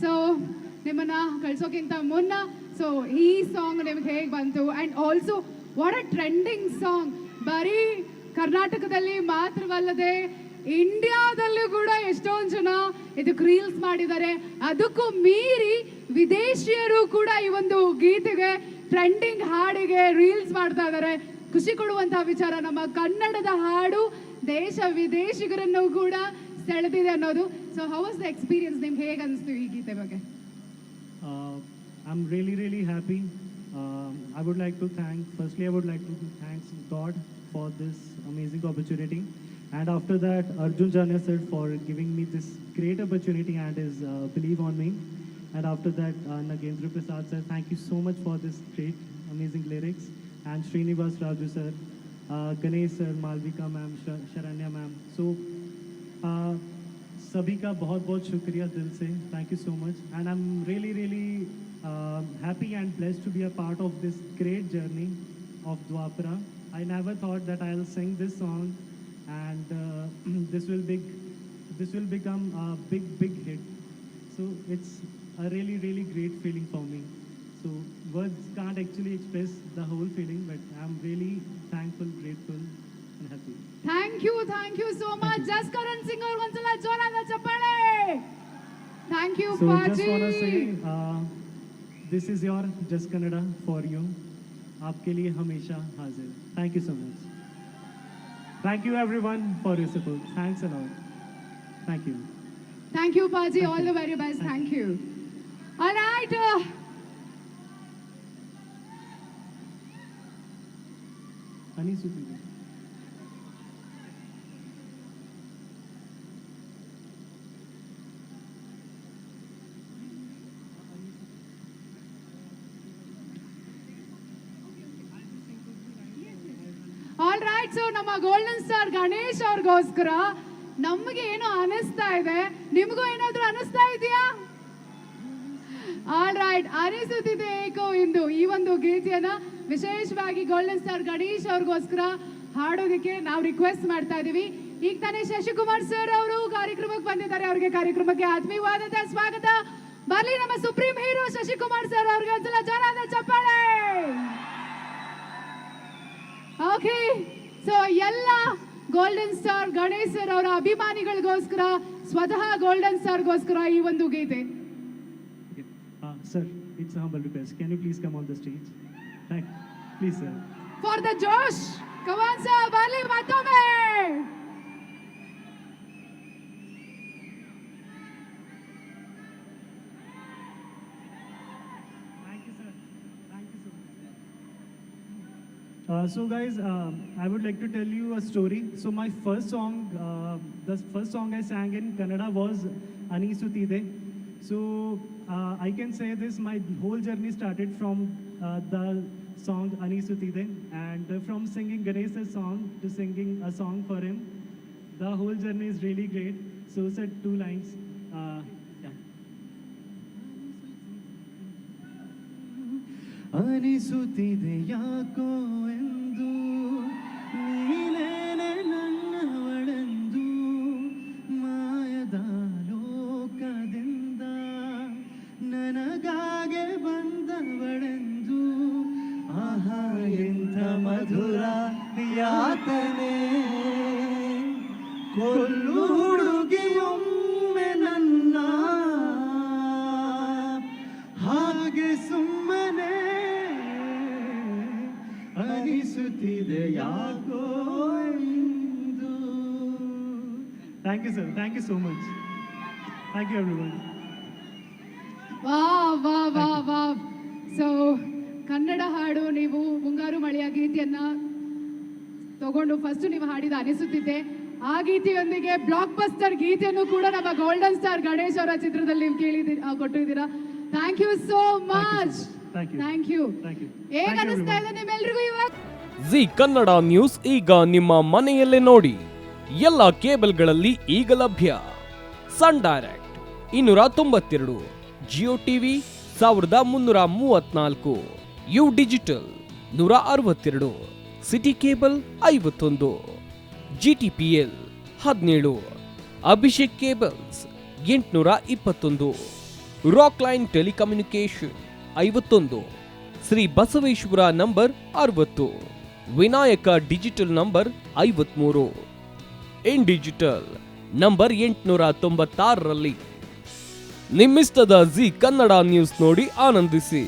So ನಿಮ್ಮನ್ನ ಕಳ್ಸೋಕ್ಕಿಂತ ಮುನ್ನ so ಈ ಸಾಂಗ್ ನಿಮ್ಗೆ ಹೇಗೆ ಬಂತು and also what a trending song. ಬರೀ ಕರ್ನಾಟಕದಲ್ಲಿ ಮಾತ್ರವಲ್ಲದೆ ಇಂಡಿಯಾದಲ್ಲೂ ಕೂಡ ಎಷ್ಟೊಂದು ಜನ ಇದಕ್ಕೆ ರೀಲ್ಸ್ ಮಾಡಿದ್ದಾರೆ. ಅದಕ್ಕೂ ಮೀರಿ ವಿದೇಶಿಯರು ಕೂಡ ಈ ಒಂದು ಗೀತೆಗೆ ಟ್ರೆಂಡಿಂಗ್ ಹಾಡಿಗೆ ರೀಲ್ಸ್ ಮಾಡ್ತಾ ಇದ್ದಾರೆ. ಖುಷಿ ಕೊಡುವಂತಹ ವಿಚಾರ, ನಮ್ಮ ಕನ್ನಡದ ಹಾಡು ದೇಶ ವಿದೇಶಿಗರನ್ನು ಕೂಡ ಸೆಳೆದಿದೆ ಅನ್ನೋದು. So how was the experience? ನಿಮ್ಗೆ ಹೇಗೆ ಅನಿಸ್ತು ಈ ಗೀತೆ ಬಗ್ಗೆ? I'm really happy. I would like to thank God for this amazing opportunity, and after that Arjun Janya sir for giving me this great opportunity and his belief on me, and after that Nagendra Prasad sir, thank you so much for this great amazing lyrics, and Srinivas Raju sir, Ganesh sir, Malvika ma'am, Sharanya ma'am. So सभी का बहुत बहुत शुक्रिया दिल से. Thank you so much, and I'm really happy and blessed to be a part of this great journey of Dwapara. I never thought that I'll sing this song and this will become a big hit. So it's a really great feeling for me. So words can't actually express the whole feeling, but I'm really thankful, grateful and happy. Thank you so much. Just Karan Singh aur onsala jorada chappale. Thank you so Paji. Just want to say this is your Just Kannada for you. आपके लिए हमेशा हाजिर. Thank you so much. Thank you everyone for your support. Thanks a lot. Thank you Paji. All the very best. Thank you. All right. Anisuti. All right. So ನಮ್ಮ golden star Ganesh ಅವ್ರಿಗೋಸ್ಕರ ನಮಗೆ ಏನೋ ಅನಿಸ್ತಾ ಇದೆ, ನಿಮಗೂ ಏನಾದ್ರೂ ಅನಿಸ್ತಾ ಇದೆಯಾ? ಆಲ್ ರೈಟ್, ಅನಿಸುತ್ತಿದೆ ಏಕೋ ಇಂದು ಈ ಒಂದು ಗೀತೆಯನ್ನ ವಿಶೇಷವಾಗಿ ಗೋಲ್ಡನ್ ಸ್ಟಾರ್ ಗಣೇಶ್ ಅವ್ರಿಗೋಸ್ಕರ ಹಾಡೋದಕ್ಕೆ ನಾವು ರಿಕ್ವೆಸ್ಟ್ ಮಾಡ್ತಾ ಇದೀವಿ. ಈಗ ತಾನೇ ಶಶಿಕುಮಾರ್ ಸರ್ ಅವರು ಕಾರ್ಯಕ್ರಮಕ್ಕೆ ಬಂದಿದ್ದಾರೆ. ಅವರಿಗೆ ಕಾರ್ಯಕ್ರಮಕ್ಕೆ ಆತ್ಮೀಯವಾದಂತಹ ಸ್ವಾಗತ. ಬರ್ಲಿ ನಮ್ಮ ಸುಪ್ರೀಂ ಹೀರೋ ಶಶಿಕುಮಾರ್ ಸರ್ ಅವ್ರಿಗೆ ಒಂದ್ಸಲ ಜೋರಾದ ಚಪ್ಪಾಳೆ. ಓಕೆ, ಸೊ ಎಲ್ಲ ಗೋಲ್ಡನ್ ಸ್ಟಾರ್ ಗಣೇಶ್ ಸರ್ ಅವರ ಅಭಿಮಾನಿಗಳಿಗೋಸ್ಕರ, ಸ್ವತಃ ಗೋಲ್ಡನ್ ಸ್ಟಾರ್ಗೋಸ್ಕರ ಈ ಒಂದು ಗೀತೆ. Sir, it's a humble request. Can you please come on the stage? Please, sir. For the Josh, come on sir, ಬರ್ಲಿ ಮತ್ತೊಮ್ಮೆ. So guys, I would like to tell you a story. So my first song, the first song I sang in Kannada was Anisutide. So I can say this, my whole journey started from the song Anisutide, and from singing Ganesh's song to singing a song for him. The whole journey is really great. So said 2 lines. ಅನಿಸುತ್ತಿದೆ ಯಾಕೋ ಎಂದು ನೀನೇನೆ ನನ್ನವಳೆಂದು, ಮಾಯದ ಲೋಕದಿಂದ ನನಗಾಗೆ ಬಂದವಳೆಂದು, ಆಹಾ ಎಂಥ ಮಧುರ ಯಾತನೆ, ಕೊಲ್ಲು ಹುಡುಗಿಯೊಮ್ಮೆ ನನ್ನ ಹಾಗೆ ಸುಮ್ಮನೆ ಅನಿಸುತ್ತಿದೆ ಯಾಕೋ ಎಂದು. Thank you sir, thank you so much. Thank you everyone. Wow. So Kannada ಹಾಡು ನೀವು ಮುಂಗಾರು ಮಳೆಯ ಗೀತೆಯನ್ನ ತಗೊಂಡು ಫಸ್ಟ್ ನೀವು ಹಾಡಿದ ಅನಿಸುತ್ತಿದ್ದೆ. ಆ ಗೀತೆಯೊಂದಿಗೆ ಬ್ಲಾಕ್ ಬಸ್ಟರ್ ಗೀತೆಯನ್ನು ಕೂಡ ನಮ್ಮ ಗೋಲ್ಡನ್ ಸ್ಟಾರ್ ಗಣೇಶ್ ಅವರ ಚಿತ್ರದಲ್ಲಿ ನೀವು ಕೊಟ್ಟಿದ್ದೀರಾ. Thank you so much. Thank you. ಹೇಗೆ ಅನಿಸ್ತಾ ಇದೆ ನಿಮ್ಮೆಲ್ರಿಗೂ ಇವಾಗ? ಜಿ ಕನ್ನಡ ನ್ಯೂಸ್ ಈಗ ನಿಮ್ಮ ಮನೆಯಲ್ಲೇ ನೋಡಿ. ಎಲ್ಲ ಕೇಬಲ್ಗಳಲ್ಲಿ ಈಗ ಲಭ್ಯ. Sun Direct 292, Jio TV 1334, U digital 162, city cable 51, GTPL 17, Abhishek cables 821. Rock line telecommunication 51, Shri Basaveshwara number 60, Vinayaka digital number 53, in digital number 896ರಲ್ಲಿ. ನಿಮ್ಮಿಸ್ತದ ಜಿ ಕನ್ನಡ ನ್ಯೂಸ್ ನೋಡಿ ಆನಂದಿಸಿ.